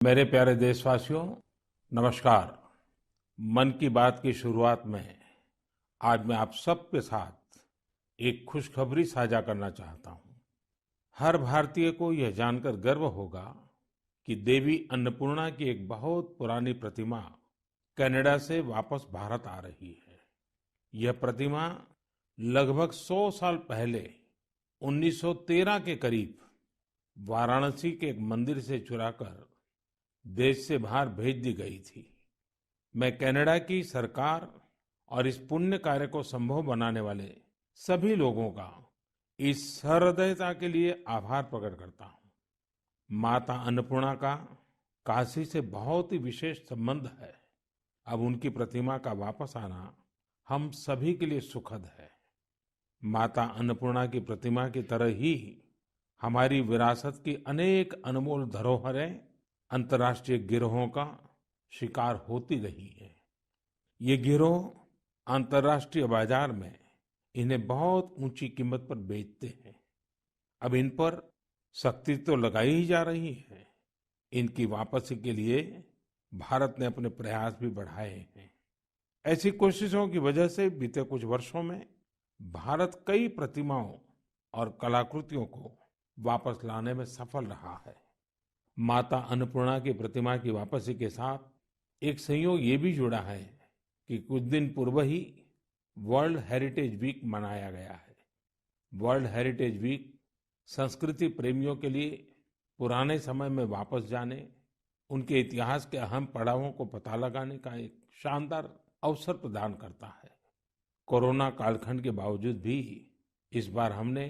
मेरे प्यारे देशवासियों, नमस्कार। मन की बात की शुरुआत में आज मैं आप सबके साथ एक खुशखबरी साझा करना चाहता हूं। हर भारतीय को यह जानकर गर्व होगा कि देवी अन्नपूर्णा की एक बहुत पुरानी प्रतिमा कनाडा से वापस भारत आ रही है। यह प्रतिमा लगभग 100 साल पहले 1913 के करीब वाराणसी के एक मंदिर से चुराकर देश से बाहर भेज दी गई थी। मैं कनाडा की सरकार और इस पुण्य कार्य को संभव बनाने वाले सभी लोगों का इस सहृदयता के लिए आभार प्रकट करता हूँ। माता अन्नपूर्णा का काशी से बहुत ही विशेष संबंध है। अब उनकी प्रतिमा का वापस आना हम सभी के लिए सुखद है। माता अन्नपूर्णा की प्रतिमा की तरह ही हमारी विरासत की अनेक अनमोल धरोहरें अंतर्राष्ट्रीय गिरोहों का शिकार होती रही है। ये गिरोह अंतर्राष्ट्रीय बाजार में इन्हें बहुत ऊंची कीमत पर बेचते हैं। अब इन पर सख्ती तो लगाई ही जा रही है। इनकी वापसी के लिए भारत ने अपने प्रयास भी बढ़ाए हैं। ऐसी कोशिशों की वजह से बीते कुछ वर्षों में भारत कई प्रतिमाओं और कलाकृतियों को वापस लाने में सफल रहा है। माता अन्नपूर्णा की प्रतिमा की वापसी के साथ एक संयोग ये भी जुड़ा है कि कुछ दिन पूर्व ही वर्ल्ड हेरिटेज वीक मनाया गया है। वर्ल्ड हेरिटेज वीक संस्कृति प्रेमियों के लिए पुराने समय में वापस जाने, उनके इतिहास के अहम पड़ावों को पता लगाने का एक शानदार अवसर प्रदान करता है। कोरोना कालखंड के बावजूद भी इस बार हमने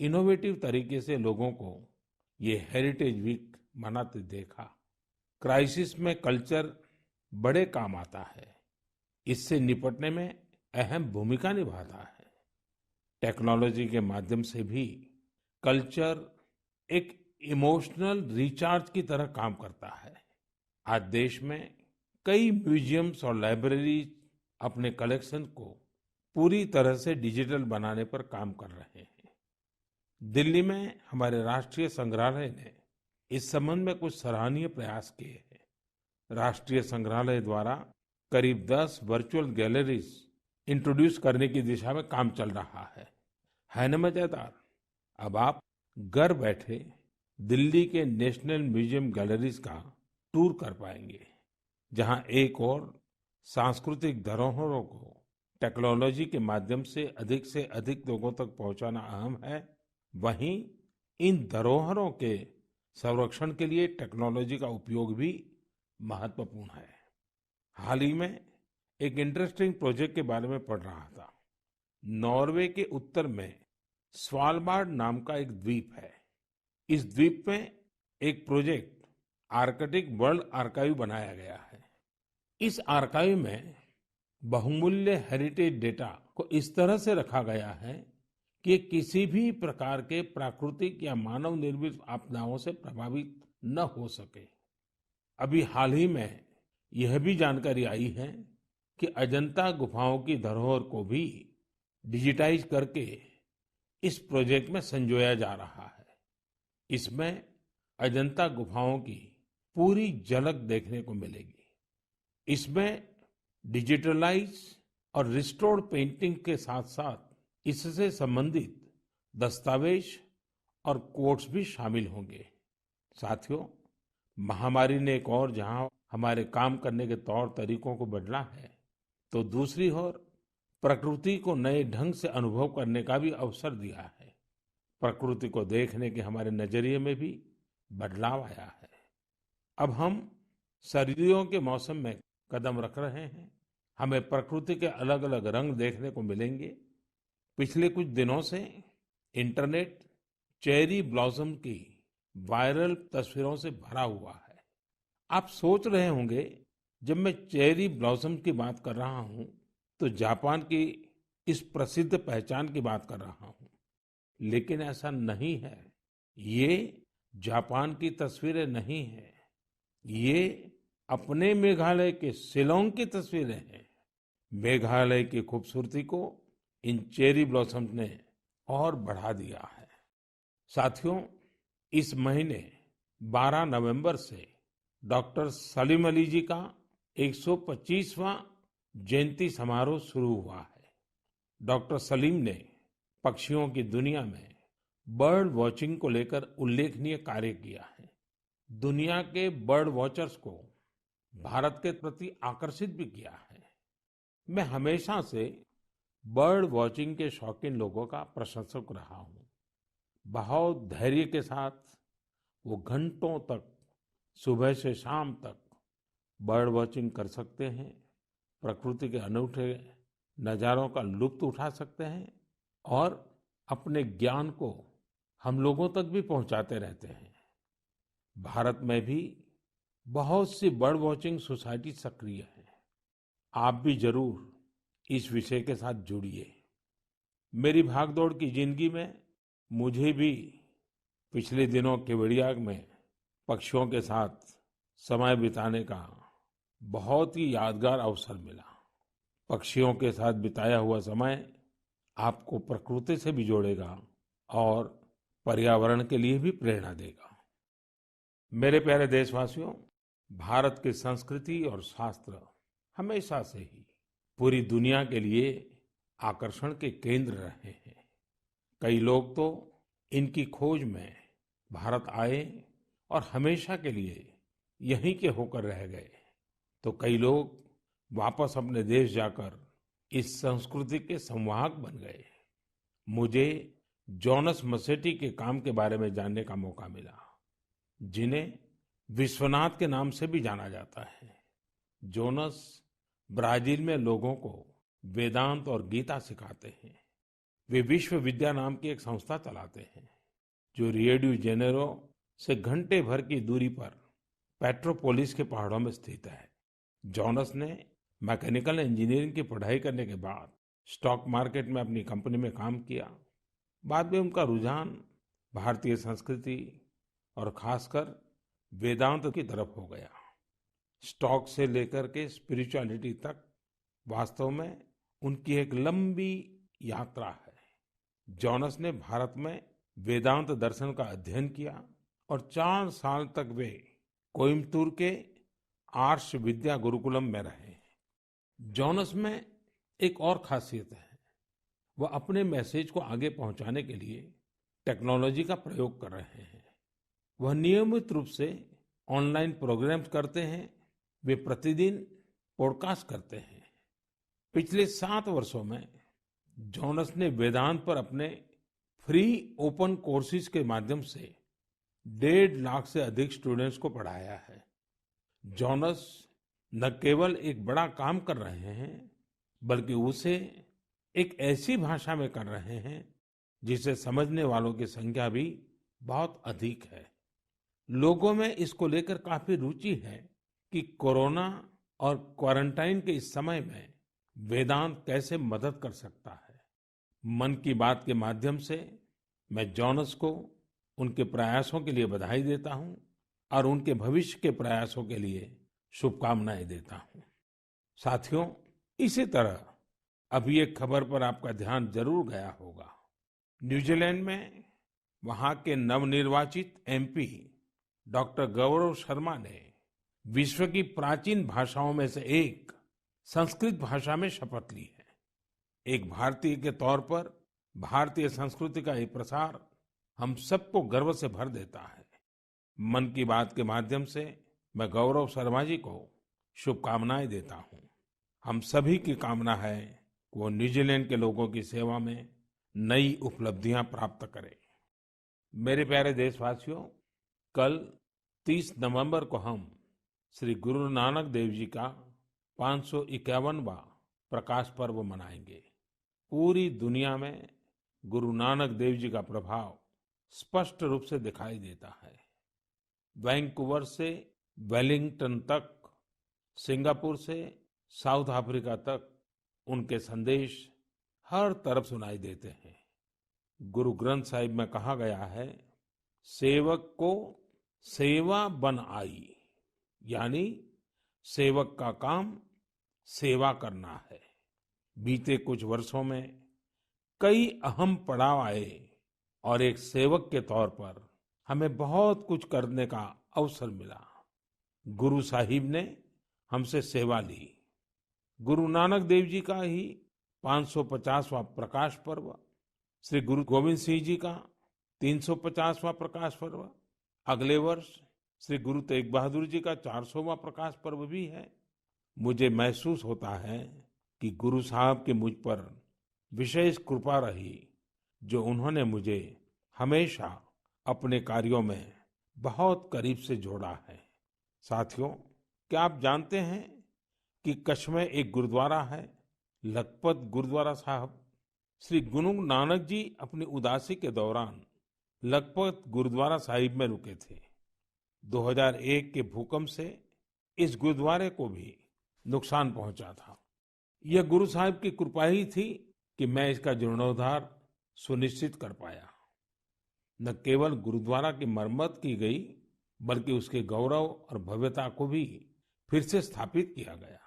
इनोवेटिव तरीके से लोगों को ये हेरिटेज वीक मनाते देखा। क्राइसिस में कल्चर बड़े काम आता है। इससे निपटने में अहम भूमिका निभाता है। टेक्नोलॉजी के माध्यम से भी कल्चर एक इमोशनल रिचार्ज की तरह काम करता है। आज देश में कई म्यूजियम्स और लाइब्रेरीज अपने कलेक्शन को पूरी तरह से डिजिटल बनाने पर काम कर रहे हैं। दिल्ली में हमारे राष्ट्रीय संग्रहालय ने इस संबंध में कुछ सराहनीय प्रयास किए हैं। राष्ट्रीय संग्रहालय द्वारा करीब 10 वर्चुअल गैलरीज इंट्रोड्यूस करने की दिशा में काम चल रहा है न मजेदार? अब आप घर बैठे दिल्ली के नेशनल म्यूजियम गैलरीज का टूर कर पाएंगे, जहां एक और सांस्कृतिक धरोहरों को टेक्नोलॉजी के माध्यम से अधिक लोगों तक पहुंचाना अहम है। वहीं इन धरोहरों के संरक्षण के लिए टेक्नोलॉजी का उपयोग भी महत्वपूर्ण है। हाल ही में एक इंटरेस्टिंग प्रोजेक्ट के बारे में पढ़ रहा था। नॉर्वे के उत्तर में स्वालबार्ड नाम का एक द्वीप है। इस द्वीप में एक प्रोजेक्ट आर्कटिक वर्ल्ड आर्काइव बनाया गया है। इस आर्काइव में बहुमूल्य हेरिटेज डेटा को इस तरह से रखा गया है कि ये किसी भी प्रकार के प्राकृतिक या मानव निर्मित आपदाओं से प्रभावित न हो सके। अभी हाल ही में यह भी जानकारी आई है कि अजंता गुफाओं की धरोहर को भी डिजिटाइज करके इस प्रोजेक्ट में संजोया जा रहा है। इसमें अजंता गुफाओं की पूरी झलक देखने को मिलेगी। इसमें डिजिटलाइज और रिस्टोर्ड पेंटिंग के साथ साथ इससे संबंधित दस्तावेज और कोट्स भी शामिल होंगे। साथियों, महामारी ने एक और जहां हमारे काम करने के तौर तरीकों को बदला है, तो दूसरी ओर प्रकृति को नए ढंग से अनुभव करने का भी अवसर दिया है। प्रकृति को देखने के हमारे नजरिए में भी बदलाव आया है। अब हम सर्दियों के मौसम में कदम रख रहे हैं। हमें प्रकृति के अलग अलग रंग देखने को मिलेंगे। पिछले कुछ दिनों से इंटरनेट चेरी ब्लॉसम की वायरल तस्वीरों से भरा हुआ है। आप सोच रहे होंगे, जब मैं चेरी ब्लॉसम की बात कर रहा हूं तो जापान की इस प्रसिद्ध पहचान की बात कर रहा हूं। लेकिन ऐसा नहीं है। ये जापान की तस्वीरें नहीं है। ये अपने मेघालय के शिलांग की तस्वीरें हैं। मेघालय की खूबसूरती को इन चेरी ब्लॉसम ने और बढ़ा दिया है। साथियों, इस महीने 12 नवंबर से डॉक्टर सलीम अली जी का 125वां जयंती समारोह शुरू हुआ है। डॉक्टर सलीम ने पक्षियों की दुनिया में बर्ड वॉचिंग को लेकर उल्लेखनीय कार्य किया है। दुनिया के बर्ड वॉचर्स को भारत के प्रति आकर्षित भी किया है। मैं हमेशा से बर्ड वॉचिंग के शौकीन लोगों का प्रशंसक रहा हूँ। बहुत धैर्य के साथ वो घंटों तक सुबह से शाम तक बर्ड वॉचिंग कर सकते हैं, प्रकृति के अनूठे नजारों का लुत्फ उठा सकते हैं और अपने ज्ञान को हम लोगों तक भी पहुंचाते रहते हैं। भारत में भी बहुत सी बर्ड वॉचिंग सोसाइटी सक्रिय है। आप भी जरूर इस विषय के साथ जुड़िए। मेरी भागदौड़ की जिंदगी में मुझे भी पिछले दिनों केवड़िया में पक्षियों के साथ समय बिताने का बहुत ही यादगार अवसर मिला। पक्षियों के साथ बिताया हुआ समय आपको प्रकृति से भी जोड़ेगा और पर्यावरण के लिए भी प्रेरणा देगा। मेरे प्यारे देशवासियों, भारत की संस्कृति और शास्त्र हमेशा से ही पूरी दुनिया के लिए आकर्षण के केंद्र रहे हैं। कई लोग तो इनकी खोज में भारत आए और हमेशा के लिए यहीं के होकर रह गए, तो कई लोग वापस अपने देश जाकर इस संस्कृति के संवाहक बन गए। मुझे जॉनस मसेट्टी के काम के बारे में जानने का मौका मिला, जिन्हें विश्वनाथ के नाम से भी जाना जाता है। जोनस ब्राजील में लोगों को वेदांत और गीता सिखाते हैं। वे विश्व विद्या नाम की एक संस्था चलाते हैं, जो रियो डी जेनेरो से घंटे भर की दूरी पर पेट्रोपोलिस के पहाड़ों में स्थित है। जॉनस ने मैकेनिकल इंजीनियरिंग की पढ़ाई करने के बाद स्टॉक मार्केट में अपनी कंपनी में काम किया। बाद में उनका रुझान भारतीय संस्कृति और खासकर वेदांत की तरफ हो गया। स्टॉक से लेकर के स्पिरिचुअलिटी तक वास्तव में उनकी एक लंबी यात्रा है। जॉनस ने भारत में वेदांत दर्शन का अध्ययन किया और 4 साल तक वे कोयम्बतूर के आर्ष विद्या गुरुकुलम में रहे। जॉनस में एक और खासियत है, वह अपने मैसेज को आगे पहुंचाने के लिए टेक्नोलॉजी का प्रयोग कर रहे हैं। वह नियमित रूप से ऑनलाइन प्रोग्राम्स करते हैं। वे प्रतिदिन पॉडकास्ट करते हैं। पिछले 7 वर्षों में जॉनस ने वेदांत पर अपने फ्री ओपन कोर्सेज के माध्यम से 1.5 लाख से अधिक स्टूडेंट्स को पढ़ाया है। जॉनस न केवल एक बड़ा काम कर रहे हैं, बल्कि उसे एक ऐसी भाषा में कर रहे हैं जिसे समझने वालों की संख्या भी बहुत अधिक है। लोगों में इसको लेकर काफी रुचि है कि कोरोना और क्वारंटाइन के इस समय में वेदांत कैसे मदद कर सकता है। मन की बात के माध्यम से मैं जॉनस को उनके प्रयासों के लिए बधाई देता हूं और उनके भविष्य के प्रयासों के लिए शुभकामनाएं देता हूं। साथियों, इसी तरह अभी एक खबर पर आपका ध्यान जरूर गया होगा। न्यूजीलैंड में वहां के नवनिर्वाचित एमपी डॉक्टर गौरव शर्मा ने विश्व की प्राचीन भाषाओं में से एक संस्कृत भाषा में शपथ ली है। एक भारतीय के तौर पर भारतीय संस्कृति का ये प्रसार हम सबको गर्व से भर देता है। मन की बात के माध्यम से मैं गौरव शर्मा जी को शुभकामनाएं देता हूं। हम सभी की कामना है कि वो न्यूजीलैंड के लोगों की सेवा में नई उपलब्धियां प्राप्त करें। मेरे प्यारे देशवासियों, कल 30 नवंबर को हम श्री गुरु नानक देव जी का 551वां प्रकाश पर्व मनाएंगे। पूरी दुनिया में गुरु नानक देव जी का प्रभाव स्पष्ट रूप से दिखाई देता है। वैंकूवर से वेलिंगटन तक, सिंगापुर से साउथ अफ्रीका तक उनके संदेश हर तरफ सुनाई देते हैं। गुरु ग्रंथ साहिब में कहा गया है, सेवक को सेवा बन आई, यानी सेवक का काम सेवा करना है। बीते कुछ वर्षों में कई अहम पड़ाव आए और एक सेवक के तौर पर हमें बहुत कुछ करने का अवसर मिला। गुरु साहिब ने हमसे सेवा ली। गुरु नानक देव जी का ही 550वां प्रकाश पर्व, श्री गुरु गोविंद सिंह जी का 350वां प्रकाश पर्व, अगले वर्ष श्री गुरु तेग बहादुर जी का 400वां प्रकाश पर्व भी है। मुझे महसूस होता है कि गुरु साहब की मुझ पर विशेष कृपा रही, जो उन्होंने मुझे हमेशा अपने कार्यों में बहुत करीब से जोड़ा है। साथियों, क्या आप जानते हैं कि कच्छ में एक गुरुद्वारा है, लखपत गुरुद्वारा साहब। श्री गुरु नानक जी अपनी उदासी के दौरान लखपत गुरुद्वारा साहिब में रुके थे। 2001 के भूकंप से इस गुरुद्वारे को भी नुकसान पहुंचा था। यह गुरु साहिब की कृपा ही थी कि मैं इसका जीर्णोद्धार सुनिश्चित कर पाया। न केवल गुरुद्वारा की मरम्मत की गई, बल्कि उसके गौरव और भव्यता को भी फिर से स्थापित किया गया।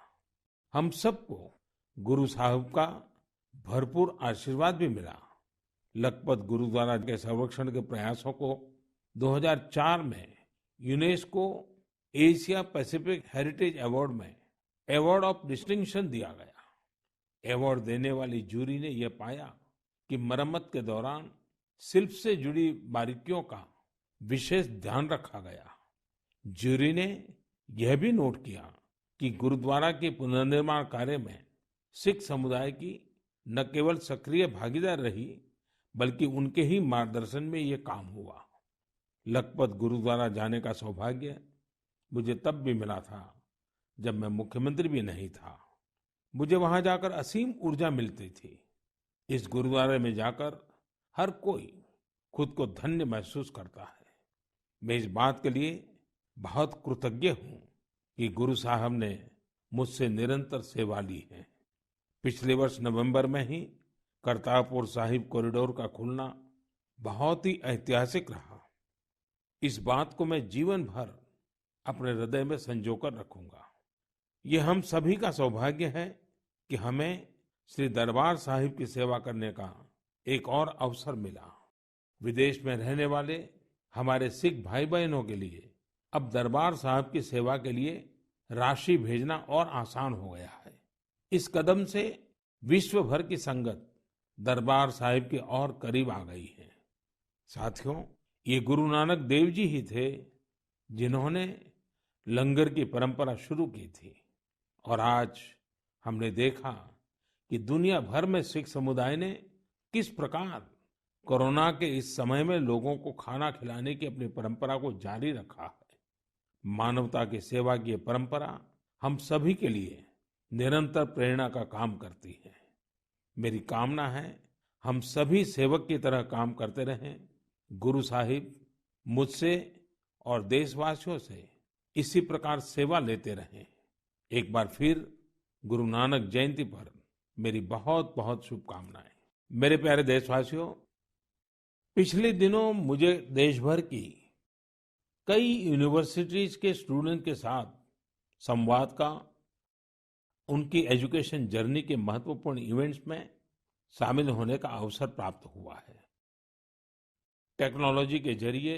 हम सबको गुरु साहिब का भरपूर आशीर्वाद भी मिला। लखपत गुरुद्वारा के संरक्षण के प्रयासों को 2004 में UNESCO Asia Pacific heritage award में अवार्ड ऑफ डिस्टिंक्शन दिया गया। अवार्ड देने वाली जूरी ने यह पाया कि मरम्मत के दौरान शिल्प से जुड़ी बारीकियों का विशेष ध्यान रखा गया। जूरी ने यह भी नोट किया कि गुरुद्वारा के पुनर्निर्माण कार्य में सिख समुदाय की न केवल सक्रिय भागीदार रही, बल्कि उनके ही मार्गदर्शन में ये काम हुआ। लखपत गुरुद्वारा जाने का सौभाग्य मुझे तब भी मिला था जब मैं मुख्यमंत्री भी नहीं था। मुझे वहां जाकर असीम ऊर्जा मिलती थी। इस गुरुद्वारे में जाकर हर कोई खुद को धन्य महसूस करता है। मैं इस बात के लिए बहुत कृतज्ञ हूं कि गुरु साहब ने मुझसे निरंतर सेवा ली है। पिछले वर्ष नवंबर में ही करतारपुर साहिब कॉरिडोर का खुलना बहुत ही ऐतिहासिक रहा। इस बात को मैं जीवन भर अपने हृदय में संजोकर रखूंगा। ये हम सभी का सौभाग्य है कि हमें श्री दरबार साहिब की सेवा करने का एक और अवसर मिला। विदेश में रहने वाले हमारे सिख भाई बहनों के लिए अब दरबार साहिब की सेवा के लिए राशि भेजना और आसान हो गया है। इस कदम से विश्व भर की संगत दरबार साहिब के और करीब आ गई है। साथियों, ये गुरु नानक देव जी ही थे जिन्होंने लंगर की परंपरा शुरू की थी, और आज हमने देखा कि दुनिया भर में सिख समुदाय ने किस प्रकार कोरोना के इस समय में लोगों को खाना खिलाने की अपनी परंपरा को जारी रखा है। मानवता की सेवा की ये परंपरा हम सभी के लिए निरंतर प्रेरणा का काम करती है। मेरी कामना है हम सभी सेवक की तरह काम करते रहें। गुरु साहिब मुझसे और देशवासियों से इसी प्रकार सेवा लेते रहें। एक बार फिर गुरु नानक जयंती पर मेरी बहुत बहुत शुभकामनाएं। मेरे प्यारे देशवासियों, पिछले दिनों मुझे देश भर की कई यूनिवर्सिटीज के स्टूडेंट के साथ संवाद का, उनकी एजुकेशन जर्नी के महत्वपूर्ण इवेंट्स में शामिल होने का अवसर प्राप्त हुआ है। टेक्नोलॉजी के जरिए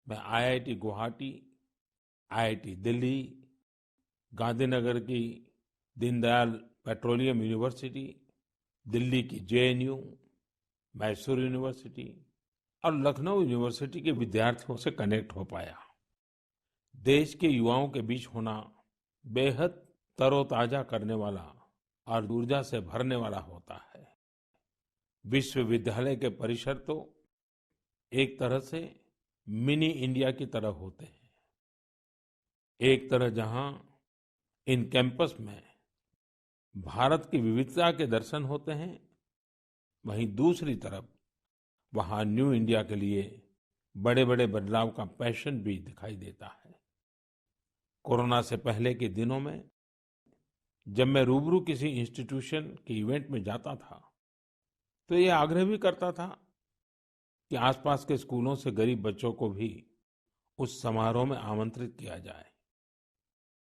मैं आईआईटी गुवाहाटी, आईआईटी दिल्ली, गांधीनगर की दीनदयाल पेट्रोलियम यूनिवर्सिटी, दिल्ली की जेएनयू, मैसूर यूनिवर्सिटी और लखनऊ यूनिवर्सिटी के विद्यार्थियों से कनेक्ट हो पाया। देश के युवाओं के बीच होना बेहद तरोताजा करने वाला और ऊर्जा से भरने वाला होता है। विश्वविद्यालय के परिसर तो एक तरह से मिनी इंडिया की तरह होते हैं। एक तरह जहां इन कैंपस में भारत की विविधता के दर्शन होते हैं, वहीं दूसरी तरफ वहां न्यू इंडिया के लिए बड़े बड़े बदलाव का पैशन भी दिखाई देता है। कोरोना से पहले के दिनों में जब मैं रूबरू किसी इंस्टीट्यूशन के इवेंट में जाता था, तो ये आग्रह भी करता था कि आसपास के स्कूलों से गरीब बच्चों को भी उस समारोह में आमंत्रित किया जाए।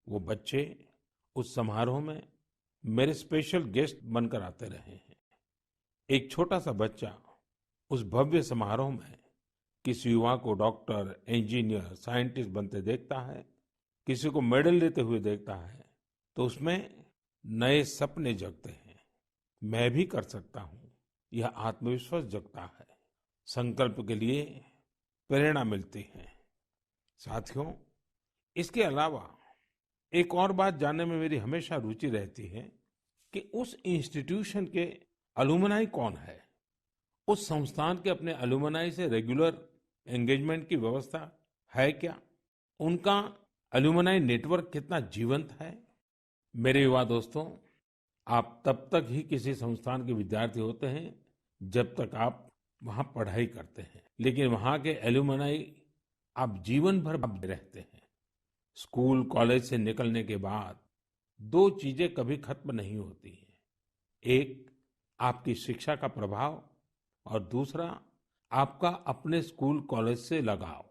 वो बच्चे उस समारोह में मेरे स्पेशल गेस्ट बनकर आते रहे हैं। एक छोटा सा बच्चा उस भव्य समारोह में किसी युवा को डॉक्टर, इंजीनियर, साइंटिस्ट बनते देखता है किसी को मेडल लेते हुए देखता है तो उसमें नए सपने जगते हैं। मैं भी कर सकता हूँ, यह आत्मविश्वास जगता है। संकल्प के लिए प्रेरणा मिलती है। साथियों, इसके अलावा एक और बात जानने में मेरी हमेशा रुचि रहती है कि उस इंस्टीट्यूशन के अलुमनाई कौन है। उस संस्थान के अपने अलुमनाई से रेगुलर एंगेजमेंट की व्यवस्था है क्या? उनका अलुमनाई नेटवर्क कितना जीवंत है? मेरे युवा दोस्तों, आप तब तक ही किसी संस्थान के विद्यार्थी होते हैं जब तक आप वहां पढ़ाई करते हैं, लेकिन वहां के एलुमनाई आप जीवन भर आप रहते हैं। स्कूल कॉलेज से निकलने के बाद दो चीजें कभी खत्म नहीं होती हैं। एक, आपकी शिक्षा का प्रभाव, और दूसरा, आपका अपने स्कूल कॉलेज से लगाव।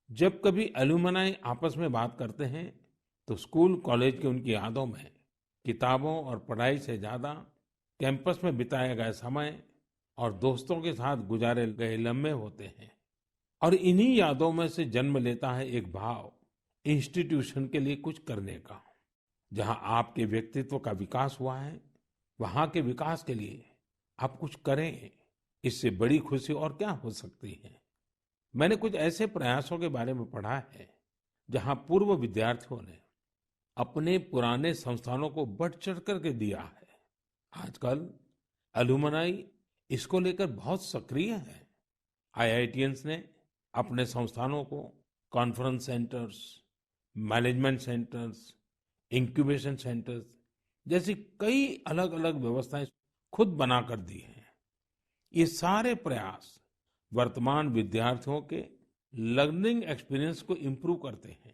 जब कभी एलुमनाई आपस में बात करते हैं तो स्कूल कॉलेज की उनकी यादों में किताबों और पढ़ाई से ज्यादा कैंपस में बिताया गया समय और दोस्तों के साथ गुजारे गए लम्हे होते हैं। और इन्हीं यादों में से जन्म लेता है एक भाव इंस्टीट्यूशन के लिए कुछ करने का। जहां आपके व्यक्तित्व का विकास हुआ है, वहां के विकास के लिए आप कुछ करें। इससे बड़ी खुशी और क्या हो सकती है? मैंने कुछ ऐसे प्रयासों के बारे में पढ़ा है जहां पूर्व विद्यार्थियों ने अपने पुराने संस्थानों को बढ़ चढ़ करके दिया है। आजकल अलुमनाई इसको लेकर बहुत सक्रिय है। आईआईटियंस ने अपने संस्थानों को conference centres, management centres, incubation centres जैसी कई अलग अलग व्यवस्थाएं खुद बनाकर दी हैं। ये सारे प्रयास वर्तमान विद्यार्थियों के लर्निंग एक्सपीरियंस को इम्प्रूव करते हैं।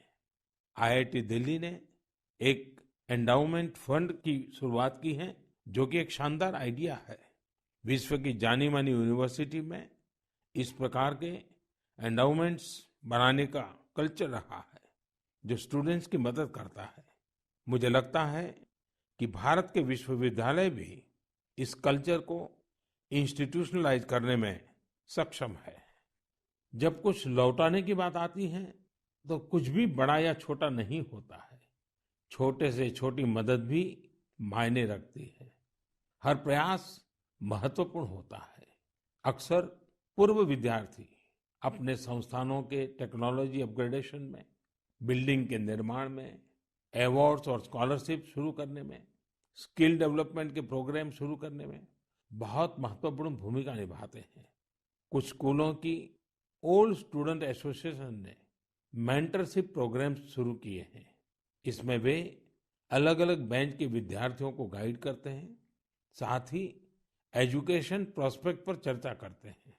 आईआईटी दिल्ली ने एक एंडाउमेंट फंड की शुरुआत की है, जो कि एक शानदार आइडिया है। विश्व की जानी मानी यूनिवर्सिटी में इस प्रकार के एंडाउमेंट्स बनाने का कल्चर रहा है, जो स्टूडेंट्स की मदद करता है। मुझे लगता है कि भारत के विश्वविद्यालय भी इस कल्चर को इंस्टीट्यूशनलाइज करने में सक्षम है। जब कुछ लौटाने की बात आती है तो कुछ भी बड़ा या छोटा नहीं होता है। छोटे से छोटी मदद भी मायने रखती है। हर प्रयास महत्वपूर्ण होता है। अक्सर पूर्व विद्यार्थी अपने संस्थानों के टेक्नोलॉजी अपग्रेडेशन में, बिल्डिंग के निर्माण में, अवार्ड्स और स्कॉलरशिप शुरू करने में, स्किल डेवलपमेंट के प्रोग्राम शुरू करने में बहुत महत्वपूर्ण भूमिका निभाते हैं। कुछ स्कूलों की ओल्ड स्टूडेंट एसोसिएशन ने मेंटरशिप प्रोग्राम शुरू किए हैं। इसमें वे अलग अलग बैच के विद्यार्थियों को गाइड करते हैं, साथ ही एजुकेशन प्रोस्पेक्ट पर चर्चा करते हैं।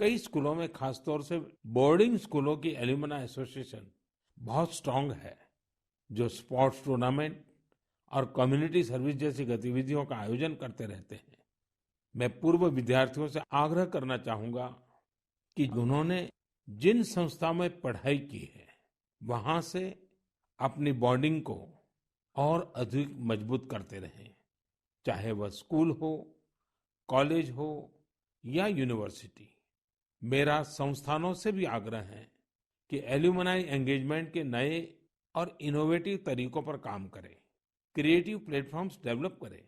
कई स्कूलों में, खासतौर से बोर्डिंग स्कूलों की एल्यूमनाई एसोसिएशन बहुत स्ट्रांग है, जो स्पोर्ट्स टूर्नामेंट और कम्युनिटी सर्विस जैसी गतिविधियों का आयोजन करते रहते हैं। मैं पूर्व विद्यार्थियों से आग्रह करना चाहूंगा कि उन्होंने जिन संस्था में पढ़ाई की है, वहां से अपनी बॉन्डिंग को और अधिक मजबूत करते रहें। चाहे वह स्कूल हो, कॉलेज हो या यूनिवर्सिटी। मेरा संस्थानों से भी आग्रह है कि एल्यूमनाई एंगेजमेंट के नए और इनोवेटिव तरीकों पर काम करें, क्रिएटिव प्लेटफॉर्म्स डेवलप करें,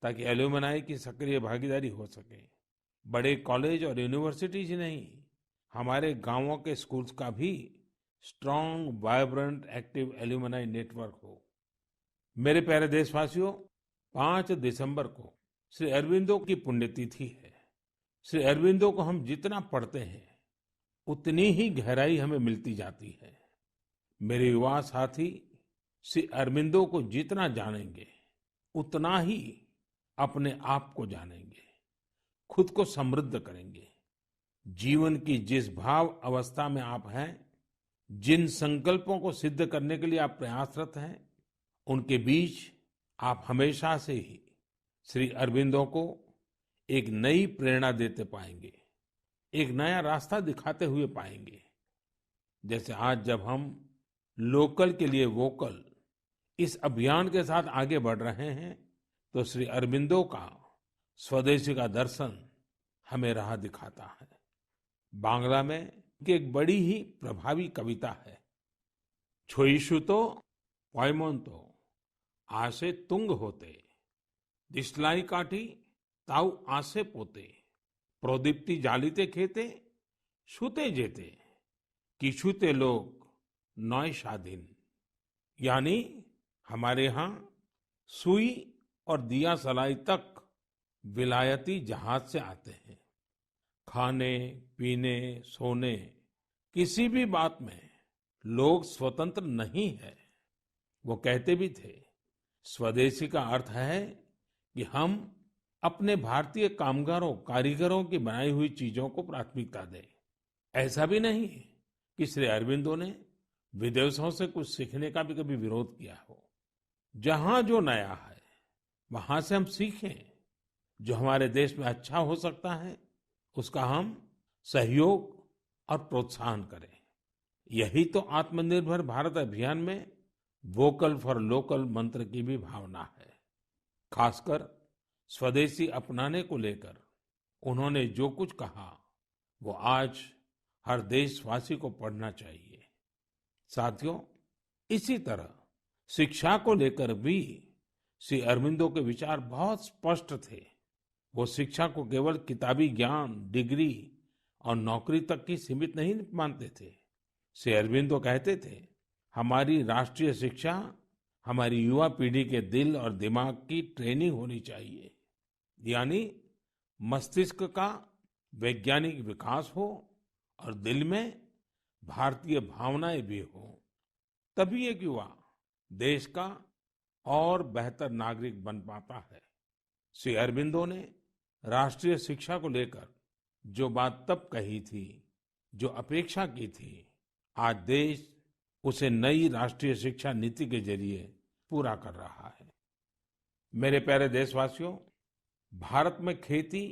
ताकि एल्यूमनाई की सक्रिय भागीदारी हो सके। बड़े कॉलेज और यूनिवर्सिटीज ही नहीं, हमारे गांवों के स्कूल्स का भी strong, vibrant, active alumni network हो। मेरे प्यारे देशवासियों, 5 दिसंबर को श्री अरबिंदो की पुण्यतिथि है। श्री अरबिंदो को हम जितना पढ़ते हैं, उतनी ही गहराई हमें मिलती जाती है। मेरे युवा साथी श्री अरबिंदो को जितना जानेंगे, उतना ही अपने आप को जानेंगे, खुद को समृद्ध करेंगे। जीवन की जिस भाव अवस्था में आप हैं, जिन संकल्पों को सिद्ध करने के लिए आप प्रयासरत हैं, उनके बीच आप हमेशा से ही श्री अरबिंदो को एक नई प्रेरणा देते पाएंगे, एक नया रास्ता दिखाते हुए पाएंगे। जैसे आज जब हम लोकल के लिए वोकल इस अभियान के साथ आगे बढ़ रहे हैं, तो श्री अरबिंदो का स्वदेशी का दर्शन हमें राह दिखाता है। बांग्ला में एक बड़ी ही प्रभावी कविता है, छोइशुतो पॉयमोन्तो आसे तुंग होते दिस्लाई काठी ताऊ आसे पोते प्रोदीप्ति जालिते खेते छूते जेते किछुते लोग नॉय शादीन। यानी हमारे यहाँ सुई और दिया सलाई तक विलायती जहाज से आते हैं। खाने पीने सोने किसी भी बात में लोग स्वतंत्र नहीं है। वो कहते भी थे स्वदेशी का अर्थ है कि हम अपने भारतीय कामगारों कारीगरों की बनाई हुई चीजों को प्राथमिकता दें। ऐसा भी नहीं कि श्री अरबिंदो ने विदेशों से कुछ सीखने का भी कभी विरोध किया हो। जहां जो नया है वहां से हम सीखें। जो हमारे देश में अच्छा हो सकता है उसका हम सहयोग और प्रोत्साहन करें। यही तो आत्मनिर्भर भारत अभियान में वोकल फॉर लोकल मंत्र की भी भावना है। खासकर स्वदेशी अपनाने को लेकर उन्होंने जो कुछ कहा वो आज हर देशवासी को पढ़ना चाहिए। साथियों, इसी तरह शिक्षा को लेकर भी श्री अरबिंदो के विचार बहुत स्पष्ट थे। वो शिक्षा को केवल किताबी ज्ञान डिग्री और नौकरी तक की सीमित नहीं मानते थे। श्री अरबिंदो कहते थे हमारी राष्ट्रीय शिक्षा हमारी युवा पीढ़ी के दिल और दिमाग की ट्रेनिंग होनी चाहिए। यानी मस्तिष्क का वैज्ञानिक विकास हो और दिल में भारतीय भावनाएं भी हो। तभी एक युवा देश का और बेहतर नागरिक बन पाता है। श्री अरबिंदो ने राष्ट्रीय शिक्षा को लेकर जो बात तब कही थी, जो अपेक्षा की थी, आज देश उसे नई राष्ट्रीय शिक्षा नीति के जरिए पूरा कर रहा है। मेरे प्यारे देशवासियों, भारत में खेती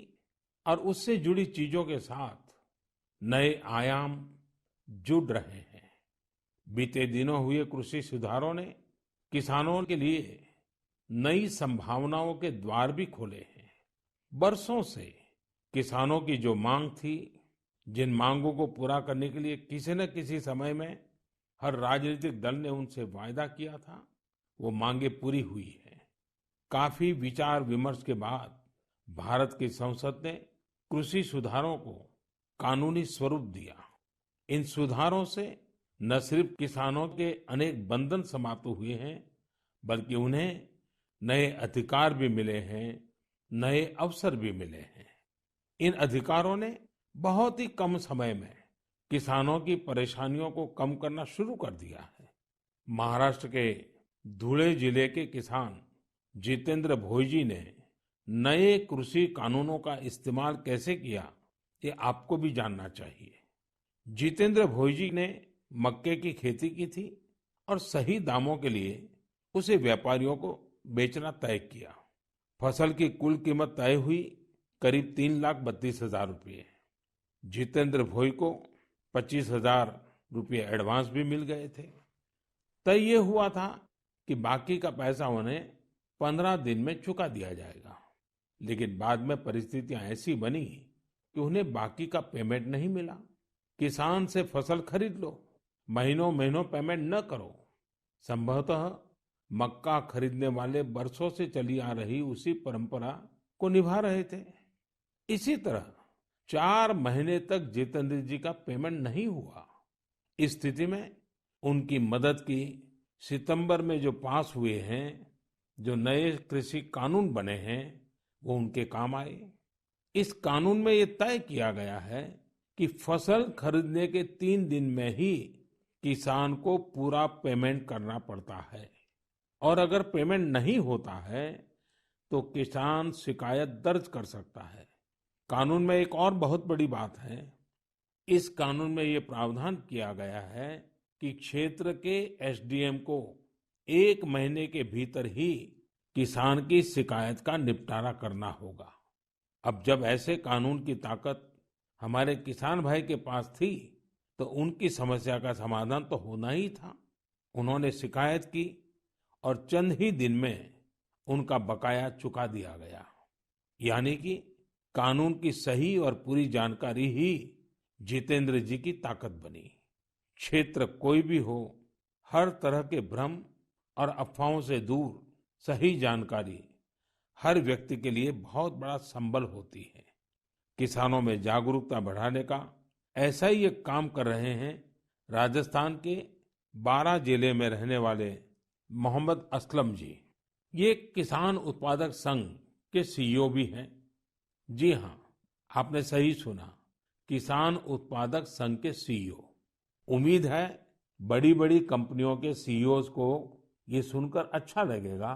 और उससे जुड़ी चीजों के साथ नए आयाम जुड़ रहे हैं। बीते दिनों हुए कृषि सुधारों ने किसानों के लिए नई संभावनाओं के द्वार भी खोले हैं। बरसों से किसानों की जो मांग थी, जिन मांगों को पूरा करने के लिए किसी न किसी समय में हर राजनीतिक दल ने उनसे वायदा किया था, वो मांगे पूरी हुई है। काफी विचार विमर्श के बाद भारत की संसद ने कृषि सुधारों को कानूनी स्वरूप दिया। इन सुधारों से न सिर्फ किसानों के अनेक बंधन समाप्त हुए हैं, बल्कि उन्हें नए अधिकार भी मिले हैं, नए अवसर भी मिले हैं। इन अधिकारों ने बहुत ही कम समय में किसानों की परेशानियों को कम करना शुरू कर दिया है। महाराष्ट्र के धुले जिले के किसान जितेंद्र भोईजी ने नए कृषि कानूनों का इस्तेमाल कैसे किया, ये आपको भी जानना चाहिए। जितेंद्र भोईजी ने मक्के की खेती की थी और सही दामों के लिए उसे व्यापारियों को बेचना तय किया। फसल की कुल कीमत तय हुई करीब 3,32,000 रुपये। जितेंद्र भोई को 25,000 रुपये एडवांस भी मिल गए थे। तय ये हुआ था कि बाकी का पैसा उन्हें 15 दिन में चुका दिया जाएगा। लेकिन बाद में परिस्थितियां ऐसी बनी कि उन्हें बाकी का पेमेंट नहीं मिला। किसान से फसल खरीद लो, महीनों महीनों पेमेंट न करो। संभवतः मक्का खरीदने वाले बरसों से चली आ रही उसी परंपरा को निभा रहे थे। इसी तरह 4 महीने तक जितेंद्र जी का पेमेंट नहीं हुआ। इस स्थिति में उनकी मदद की सितंबर में जो पास हुए हैं, जो नए कृषि कानून बने हैं, वो उनके काम आए। इस कानून में ये तय किया गया है कि फसल खरीदने के 3 दिन में ही किसान को पूरा पेमेंट करना पड़ता है और अगर पेमेंट नहीं होता है तो किसान शिकायत दर्ज कर सकता है। कानून में एक और बहुत बड़ी बात है। इस कानून में ये प्रावधान किया गया है कि क्षेत्र के एसडीएम को 1 महीने के भीतर ही किसान की शिकायत का निपटारा करना होगा। अब जब ऐसे कानून की ताकत हमारे किसान भाई के पास थी तो उनकी समस्या का समाधान तो होना ही था। उन्होंने शिकायत की और चंद ही दिन में उनका बकाया चुका दिया गया। यानी कि कानून की सही और पूरी जानकारी ही जितेंद्र जी की ताकत बनी। क्षेत्र कोई भी हो, हर तरह के भ्रम और अफवाहों से दूर सही जानकारी हर व्यक्ति के लिए बहुत बड़ा संबल होती है। किसानों में जागरूकता बढ़ाने का ऐसा ही एक काम कर रहे हैं राजस्थान के बारां जिले में रहने वाले मोहम्मद असलम जी। ये एक किसान उत्पादक संघ के सीईओ भी हैं। जी हाँ, आपने सही सुना, किसान उत्पादक संघ के सीईओ। उम्मीद है बड़ी बड़ी कंपनियों के सीईओज को ये सुनकर अच्छा लगेगा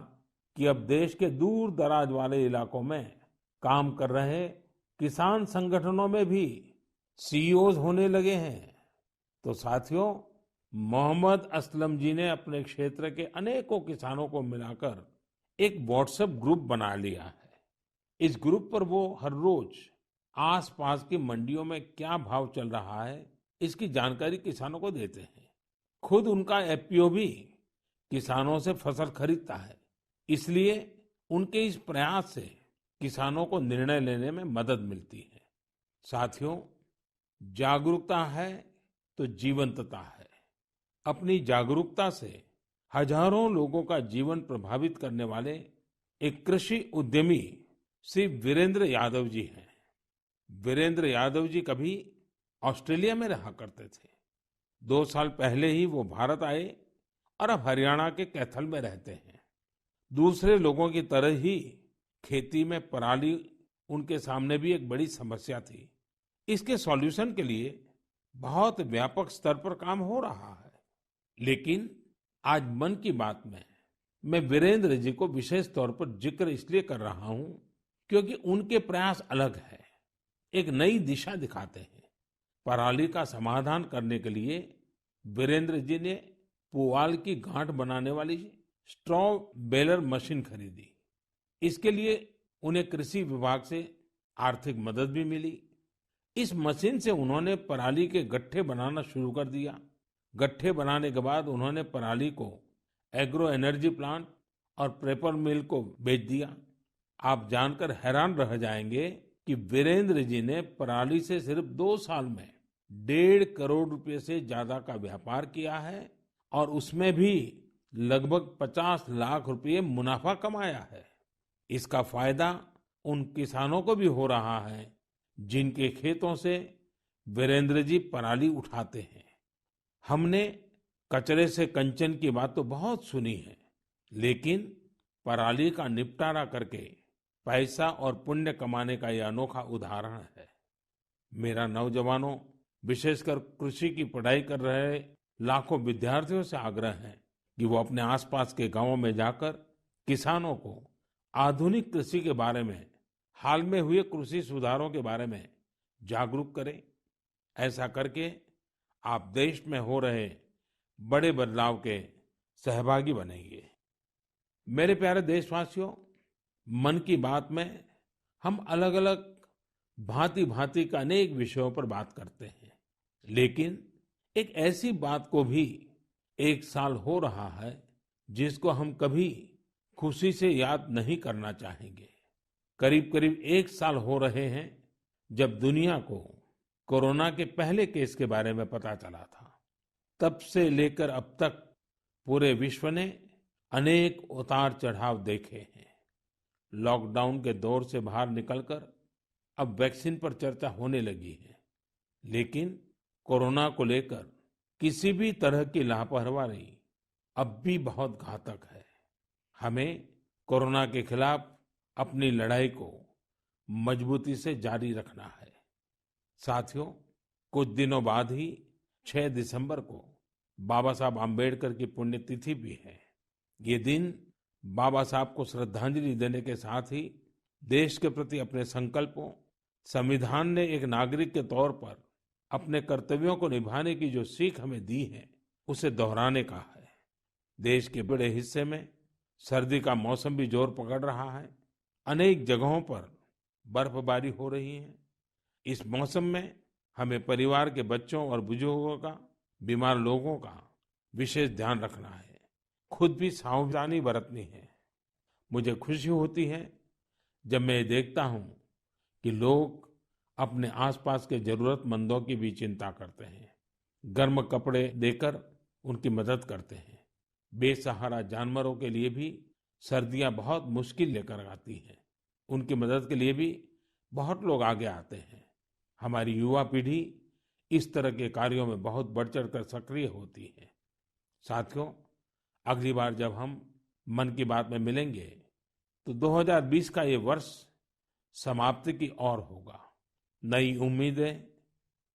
कि अब देश के दूर दराज वाले इलाकों में काम कर रहे किसान संगठनों में भी सीईओज होने लगे हैं। तो साथियों, मोहम्मद असलम जी ने अपने क्षेत्र के अनेकों किसानों को मिलाकर एक व्हाट्सएप ग्रुप बना लिया है। इस ग्रुप पर वो हर रोज आसपास की मंडियों में क्या भाव चल रहा है, इसकी जानकारी किसानों को देते हैं। खुद उनका एफपीओ भी किसानों से फसल खरीदता है। इसलिए उनके इस प्रयास से किसानों को निर्णय लेने में मदद मिलती है। साथियों, जागरूकता है तो जीवंतता है। अपनी जागरूकता से हजारों लोगों का जीवन प्रभावित करने वाले एक कृषि उद्यमी श्री वीरेंद्र यादव जी हैं। वीरेंद्र यादव जी कभी ऑस्ट्रेलिया में रहा करते थे। 2 साल पहले ही वो भारत आए और अब हरियाणा के कैथल में रहते हैं। दूसरे लोगों की तरह ही खेती में पराली उनके सामने भी एक बड़ी समस्या थी। इसके सॉल्यूशन के लिए बहुत व्यापक स्तर पर काम हो रहा है। लेकिन आज मन की बात में मैं वीरेंद्र जी को विशेष तौर पर जिक्र इसलिए कर रहा हूं क्योंकि उनके प्रयास अलग है, एक नई दिशा दिखाते हैं। पराली का समाधान करने के लिए वीरेंद्र जी ने पुआल की गांठ बनाने वाली स्ट्रॉ बेलर मशीन खरीदी। इसके लिए उन्हें कृषि विभाग से आर्थिक मदद भी मिली। इस मशीन से उन्होंने पराली के गट्ठे बनाना शुरू कर दिया। गट्ठे बनाने के बाद उन्होंने पराली को एग्रो एनर्जी प्लांट और पेपर मिल को बेच दिया। आप जानकर हैरान रह जाएंगे कि वीरेंद्र जी ने पराली से सिर्फ 2 साल में 1.5 करोड़ रुपए से ज्यादा का व्यापार किया है और उसमें भी लगभग 50 लाख रुपए मुनाफा कमाया है। इसका फायदा उन किसानों को भी हो रहा है जिनके खेतों से वीरेंद्र जी पराली उठाते हैं। हमने कचरे से कंचन की बात तो बहुत सुनी है, लेकिन पराली का निपटारा करके पैसा और पुण्य कमाने का यह अनोखा उदाहरण है। मेरा नौजवानों, विशेषकर कृषि की पढ़ाई कर रहे लाखों विद्यार्थियों से आग्रह है कि वो अपने आसपास के गांवों में जाकर किसानों को आधुनिक कृषि के बारे में, हाल में हुए कृषि सुधारों के बारे में जागरूक करें। ऐसा करके आप देश में हो रहे बड़े बदलाव के सहभागी बनेंगे। मेरे प्यारे देशवासियों, मन की बात में हम अलग अलग भांति भांति के अनेक विषयों पर बात करते हैं, लेकिन एक ऐसी बात को भी 1 साल हो रहा है जिसको हम कभी खुशी से याद नहीं करना चाहेंगे। करीब करीब 1 साल हो रहे हैं जब दुनिया को कोरोना के पहले केस के बारे में पता चला था। तब से लेकर अब तक पूरे विश्व ने अनेक उतार चढ़ाव देखे हैं। लॉकडाउन के दौर से बाहर निकलकर अब वैक्सीन पर चर्चा होने लगी है, लेकिन कोरोना को लेकर किसी भी तरह की लापरवाही अब भी बहुत घातक है। हमें कोरोना के खिलाफ अपनी लड़ाई को मजबूती से जारी रखना है। साथियों, कुछ दिनों बाद ही 6 दिसंबर को बाबा साहब आम्बेडकर की पुण्यतिथि भी है। ये दिन बाबा साहब को श्रद्धांजलि देने के साथ ही देश के प्रति अपने संकल्पों, संविधान ने एक नागरिक के तौर पर अपने कर्तव्यों को निभाने की जो सीख हमें दी है, उसे दोहराने का है। देश के बड़े हिस्से में सर्दी का मौसम भी जोर पकड़ रहा है। अनेक जगहों पर बर्फबारी हो रही है। इस मौसम में हमें परिवार के बच्चों और बुजुर्गों का, बीमार लोगों का विशेष ध्यान रखना है। खुद भी सावधानी बरतनी है। मुझे खुशी होती है जब मैं ये देखता हूं कि लोग अपने आसपास के जरूरतमंदों की भी चिंता करते हैं। गर्म कपड़े देकर उनकी मदद करते हैं। बेसहारा जानवरों के लिए भी सर्दियां बहुत मुश्किल लेकर आती हैं। उनकी मदद के लिए भी बहुत लोग आगे आते हैं। हमारी युवा पीढ़ी इस तरह के कार्यों में बहुत बढ़ चढ़कर सक्रिय होती है। साथियों, अगली बार जब हम मन की बात में मिलेंगे तो 2020 का ये वर्ष समाप्ति की ओर होगा। नई उम्मीदें,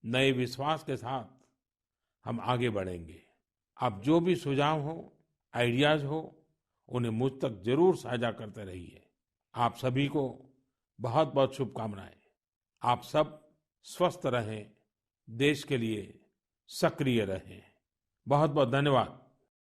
नए विश्वास के साथ हम आगे बढ़ेंगे। आप जो भी सुझाव हो, आइडियाज हो, उन्हें मुझ तक जरूर साझा करते रहिए। आप सभी को बहुत बहुत शुभकामनाएं। आप सब स्वस्थ रहें, देश के लिए सक्रिय रहें। बहुत बहुत धन्यवाद।